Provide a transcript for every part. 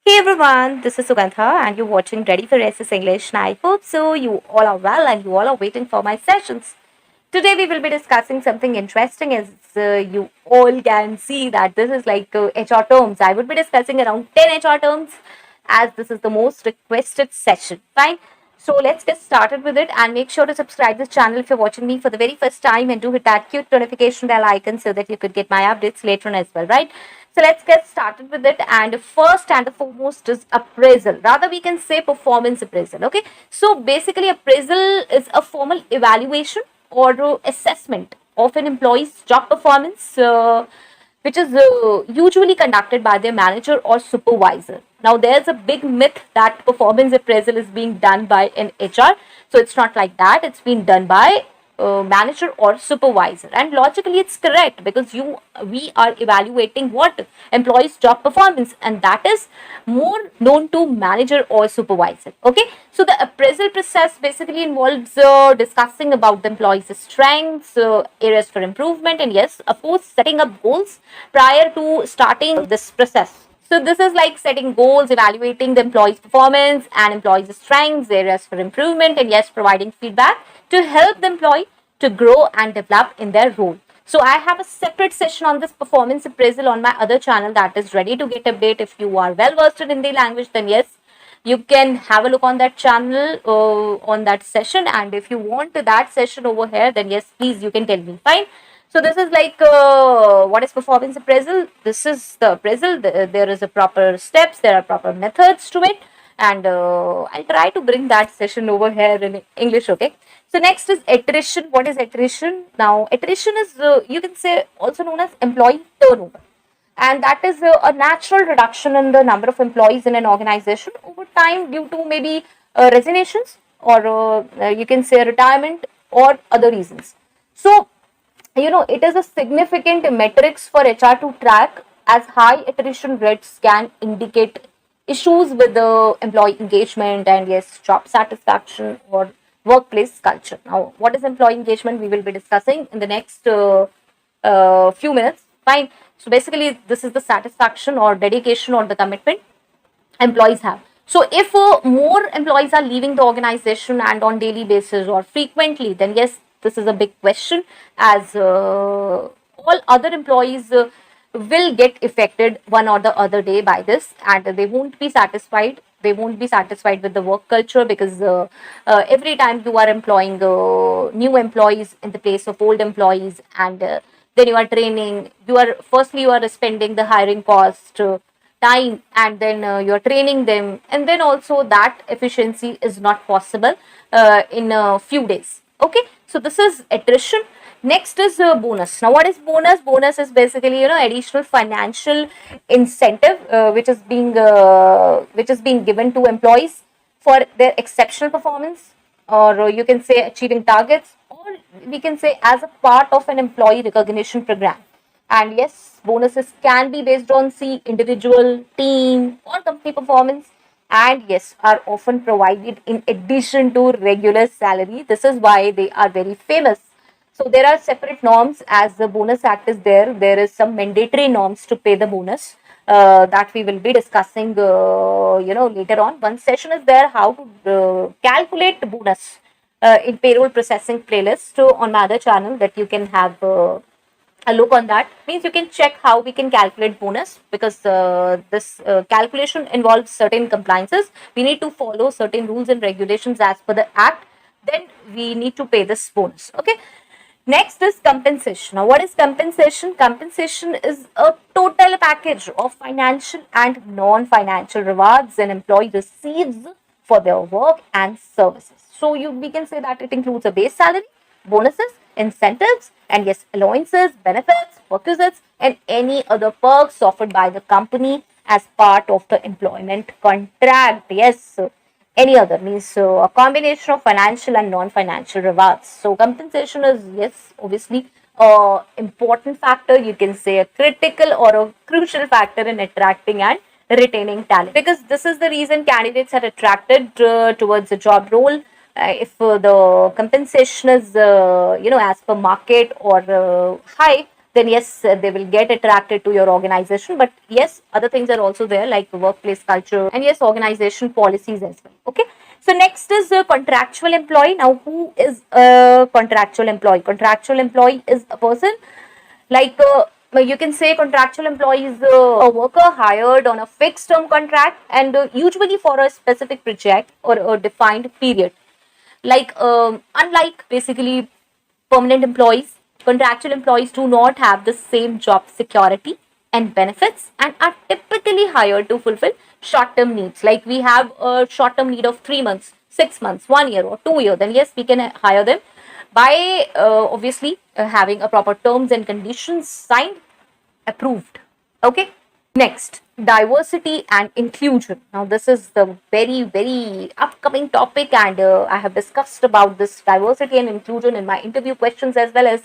Hey everyone, this is Sugandha and you're watching Ready for SS English and I hope so you all are well and you all are waiting for my sessions. Today we will be discussing something interesting as you all can see that this is like HR terms. I would be discussing around 10 HR terms as this is the most requested session. Fine. So let's get started with it and make sure to subscribe this channel if you're watching me for the very first time and do hit that cute notification bell icon so that you could get my updates later on as well, right? So let's get started with it. And first and the foremost is appraisal. Rather, we can say performance appraisal. Okay. So basically, appraisal is a formal evaluation or assessment of an employee's job performance, which is usually conducted by their manager or supervisor. Now, there's a big myth that performance appraisal is being done by an HR. So it's not like that. It's been done by manager or supervisor, and logically it's correct because we are evaluating what employees job performance, and that is more known to manager or supervisor. Okay, so the appraisal process basically involves discussing about the employees strengths, areas for improvement, and yes, of course, setting up goals prior to starting this process. So this is like setting goals, evaluating the employee's performance and employee's strengths, areas for improvement, and yes, providing feedback to help the employee to grow and develop in their role. So I have a separate session on this performance appraisal on my other channel, that is Ready to Get Update. If you are well versed in the language, then yes, you can have a look on that channel on that session. And if you want that session over here, then yes, please, you can tell me. Fine. So this is like what is performance appraisal? This is the appraisal. There is a proper steps. There are proper methods to it, and I'll try to bring that session over here in English. Okay. So next is attrition. What is attrition? Now attrition is you can say also known as employee turnover, and that is a natural reduction in the number of employees in an organization over time due to maybe resignations or you can say retirement or other reasons. So it is a significant metrics for HR to track, as high attrition rates can indicate issues with the employee engagement and yes, job satisfaction or workplace culture. Now, what is employee engagement? We will be discussing in the next few minutes. Fine. So basically, this is the satisfaction or dedication or the commitment employees have. So if more employees are leaving the organization and on daily basis or frequently, then yes, this is a big question, as all other employees will get affected one or the other day by this, and they won't be satisfied. They won't be satisfied with the work culture because every time you are employing new employees in the place of old employees, and then you are training, you are spending the hiring cost, time, and then you're training them, and then also that efficiency is not possible in a few days. Okay, so this is attrition. Next is bonus. Now, what is bonus? Bonus is basically additional financial incentive which is being given to employees for their exceptional performance, or you can say achieving targets, or we can say as a part of an employee recognition program. And yes, bonuses can be based on individual, team, or company performance. And yes, are often provided in addition to regular salary. This is why they are very famous. So there are separate norms, as the bonus act is there. There is some mandatory norms to pay the bonus that we will be discussing, later on. One session is there how to calculate the bonus in payroll processing playlist on my other channel, that you can have a look on that. Means you can check how we can calculate bonus, because this calculation involves certain compliances. We need to follow certain rules and regulations as per the act. Then we need to pay this bonus. Okay. Next is compensation. Now, what is compensation? Compensation is a total package of financial and non-financial rewards an employee receives for their work and services. So we can say that it includes a base salary, bonuses, incentives, and yes, allowances, benefits, perquisites, and any other perks offered by the company as part of the employment contract. Yes, any other means a combination of financial and non-financial rewards. So compensation is, yes, obviously a important factor. You can say a critical or a crucial factor in attracting and retaining talent, because this is the reason candidates are attracted towards a job role. If the compensation is as per market or high, then yes, they will get attracted to your organization. But yes, other things are also there, like workplace culture and yes, organization policies as well. Okay. So next is a contractual employee. Now, who is a contractual employee? Contractual employee is a person like you can say contractual employee is a worker hired on a fixed term contract and usually for a specific project or a defined period. Like unlike basically permanent employees, contractual employees do not have the same job security and benefits and are typically hired to fulfill short term needs. Like we have a short term need of 3 months, 6 months, 1 year, or 2 year, then yes, we can hire them by obviously having a proper terms and conditions signed, approved. Okay. Next, diversity and inclusion. Now, this is the very upcoming topic, and I have discussed about this diversity and inclusion in my interview questions as well as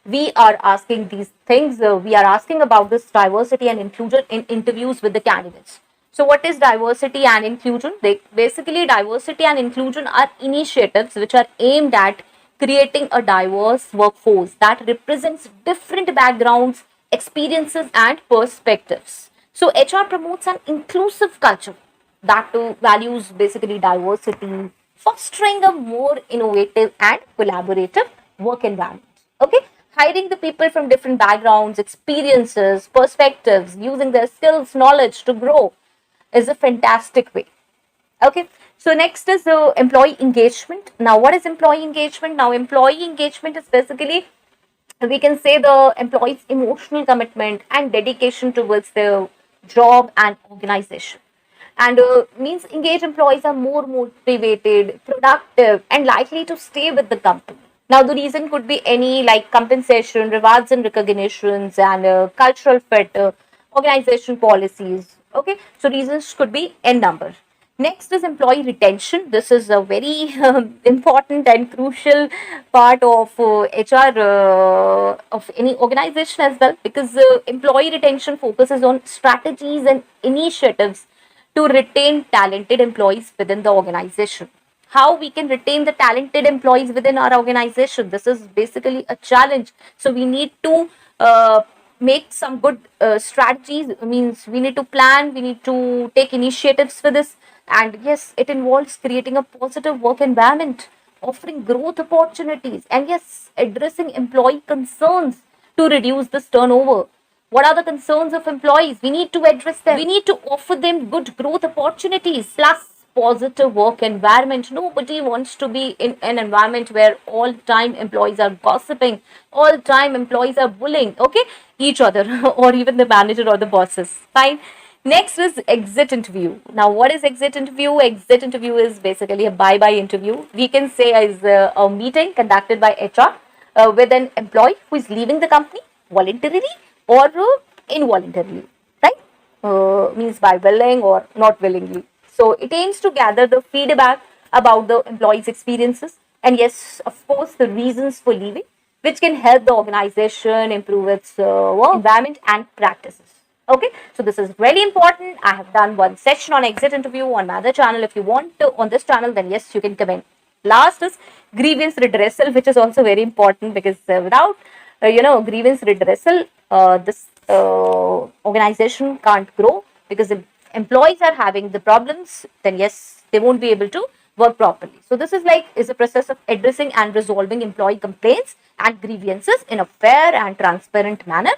we are asking these things. We are asking about this diversity and inclusion in interviews with the candidates. So, what is diversity and inclusion? Basically, diversity and inclusion are initiatives which are aimed at creating a diverse workforce that represents different backgrounds, experiences, and perspectives. So, HR promotes an inclusive culture that values basically diversity, fostering a more innovative and collaborative work environment. Okay, hiring the people from different backgrounds, experiences, perspectives, using their skills, knowledge to grow is a fantastic way. Okay, so next is employee engagement. Now, what is employee engagement? Now, employee engagement is basically, we can say, the employee's emotional commitment and dedication towards their job and organization. And means engaged employees are more motivated, productive, and likely to stay with the company. Now, the reason could be any like compensation, rewards and recognitions, and cultural fit, organization policies. Okay, so reasons could be n number. Next is employee retention. This is a very important and crucial part of HR of any organization as well, because employee retention focuses on strategies and initiatives to retain talented employees within the organization. How we can retain the talented employees within our organization? This is basically a challenge. So we need to make some good strategies. Means we need to plan, we need to take initiatives for this. And yes, it involves creating a positive work environment, offering growth opportunities, and yes, addressing employee concerns to reduce this turnover. What are the concerns of employees? We need to address them. We need to offer them good growth opportunities plus positive work environment. Nobody wants to be in an environment where all time employees are gossiping, all time employees are bullying, okay, each other or even the manager or the bosses. Fine. Next is exit interview. Now, what is exit interview? Exit interview is basically a bye-bye interview. We can say is a meeting conducted by HR with an employee who is leaving the company voluntarily or involuntarily, right? Means by willing or not willingly. So it aims to gather the feedback about the employee's experiences and yes, of course, the reasons for leaving, which can help the organization improve its work environment and practices. Okay, so this is very important. I have done one session on exit interview on my other channel. If you want to on this channel, then yes, you can comment. Last is grievance redressal, which is also very important because without grievance redressal, this organization can't grow, because if employees are having the problems, then yes, they won't be able to work properly. So this is a process of addressing and resolving employee complaints and grievances in a fair and transparent manner.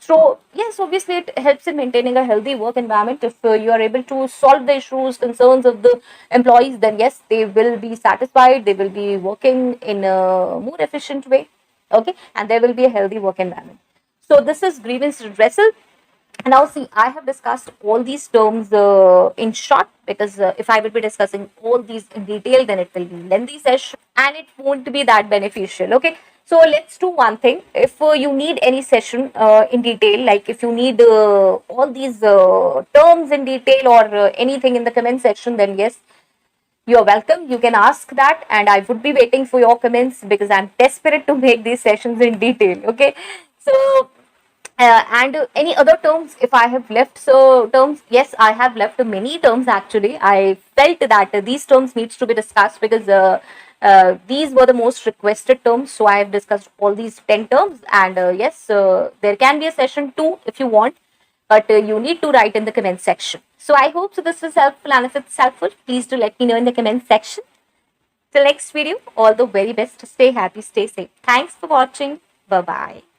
So yes, obviously it helps in maintaining a healthy work environment. If you are able to solve the issues, concerns of the employees, then yes, they will be satisfied. They will be working in a more efficient way. Okay, and there will be a healthy work environment. So this is grievance redressal. Now see, I have discussed all these terms in short, because if I will be discussing all these in detail, then it will be lengthy session and it won't be that beneficial. Okay, so let's do one thing. If you need any session in detail, like if you need all these terms in detail or anything in the comment section, then yes, you're welcome. You can ask that and I would be waiting for your comments, because I'm desperate to make these sessions in detail. Okay, so and any other terms if I have left? So terms, yes, I have left many terms actually. I felt that these terms needs to be discussed because These were the most requested terms, so I have discussed all these 10 terms. And yes, there can be a session 2 if you want, but you need to write in the comment section. So I hope so this was helpful, and if it's helpful, please do let me know in the comment section. Till next video, all the very best. Stay happy, stay safe. Thanks for watching. Bye bye.